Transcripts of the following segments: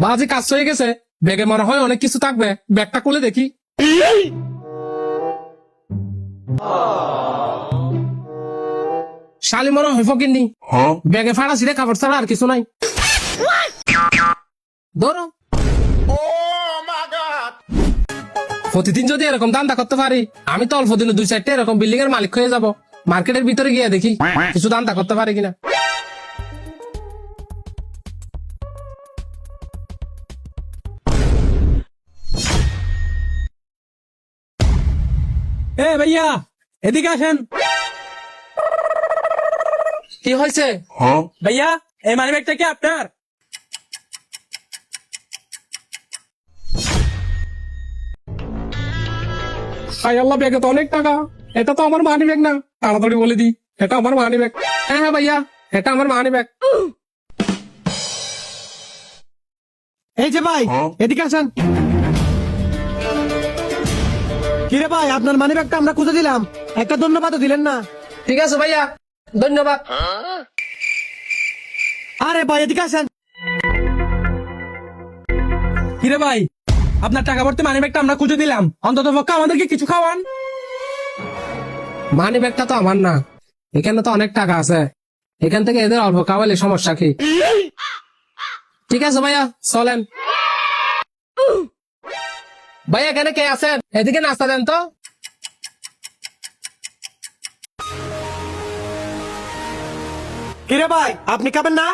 বাজি কাজ হয়ে গেছে, ব্যাগে মনে হয় অনেক কিছু থাকবে, ব্যাগটা খুলে দেখি। শালি মনে হয় ফকিন্নি, ব্যাগে ফাড়া ছিঁড়ে কাপড় ছাড়া আর কিছু নাই। ধরো, প্রতিদিন যদি এরকম দান্দা করতে পারি, আমি তো অল্প দিনে 2-4টা এরকম বিল্ডিং এর মালিক হয়ে যাব। মার্কেটের ভিতরে গিয়ে দেখি কিছু দান্দা করতে পারি কিনা। এ ভাইয়া, এদিকে আসেন। কি হয়েছে? ভাইয়া, এই মানি ব্যাগটা কি আপনার? হাই আল্লাহ, ব্যাগে তো অনেক টাকা। এটা তো আমার মানি ব্যাগ না, তাড়াতাড়ি বলে দি এটা আমার মানি ব্যাগ। হ্যাঁ হ্যাঁ ভাইয়া, এটা আমার মানি ব্যাগ। এই যে ভাই, এদিকে আসেন। কিরে ভাই, আপনার মানি ব্যাগটা আমরা খুঁজে দিলাম, একটা ধন্যবাদও দিলেন না। ঠিক আছে ভাইয়া, ধন্যবাদ। আরে ভাই এদিকে আসেন। কিরে ভাই, আপনার টাকা ভর্তি মানি ব্যাগটা আমরা খুঁজে দিলাম, অন্তত পক্ষে আমাদেরকে কিছু খাওয়ান। মানি ব্যাগটা তো আমার না, এখানে তো অনেক টাকা আছে, এখান থেকে এদের অল্প খাওয়ালে সমস্যা কি? ঠিক আছে ভাইয়া, চলেন। ভাইয়া এখানে কে আছেন? এদিকে নাস্তা দেন তো। কিরে ভাই, আপনি খাবেন না?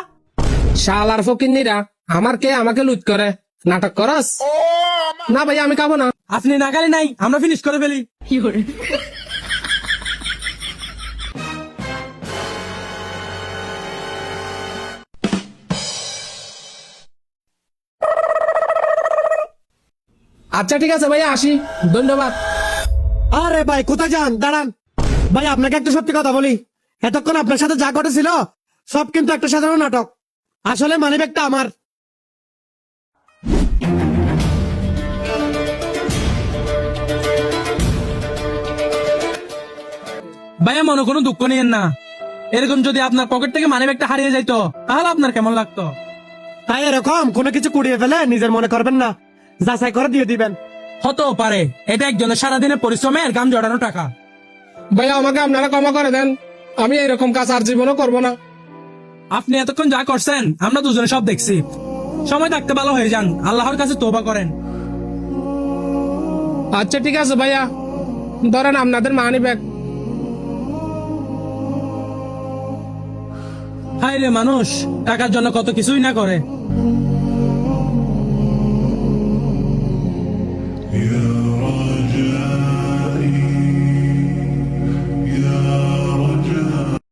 শালার ফকিন্নিরা, আমার কে আমাকে লুট করে নাটক করস? না ভাইয়া, আমি খাবো না। আপনি না খালি নাই, আমরা ফিনিশ করে ফেলি। আচ্ছা ঠিক আছে ভাইয়া, আসি, ধন্যবাদ। আরে ভাই কোথায় যান, দাঁড়ান। ভাই আপনাকে একটা সত্যি কথা বলি, এতক্ষণ আপনার সাথে যা ঘটেছিল সব কিন্তু একটা সাধারণ নাটক। আসলে মানি ব্যাগটা আমার। ভাইয়া মনে কোনো দুঃখ নিয়েন না, এরকম যদি আপনার পকেট থেকে মানি ব্যাগটা হারিয়ে যাইতো তাহলে আপনার কেমন লাগতো? তাই এরকম কোনো কিছু কুড়িয়ে ফেলে নিজের মনে করবেন না, যাচাই করে দিয়ে দিবেন। হতেও পারে এটা একজনের সারাদিনের পরিশ্রমের গাম জড়ানো টাকা। ভাইয়া আমাকে আপনারা ক্ষমা করে দেন, আমি এরকম কাজ আর জীবনও করবো না। আপনি এতক্ষণ যা করছেন আমরা দুজনে সব দেখছি। সময় থাকতে ভালো হয়ে যান, আল্লাহর কাছে তওবা করেন। আচ্ছা ঠিক আছে ভাইয়া, ধরেন আপনাদের মানি ব্যাগ। হায় রে মানুষ, টাকার জন্য কত কিছুই না করে।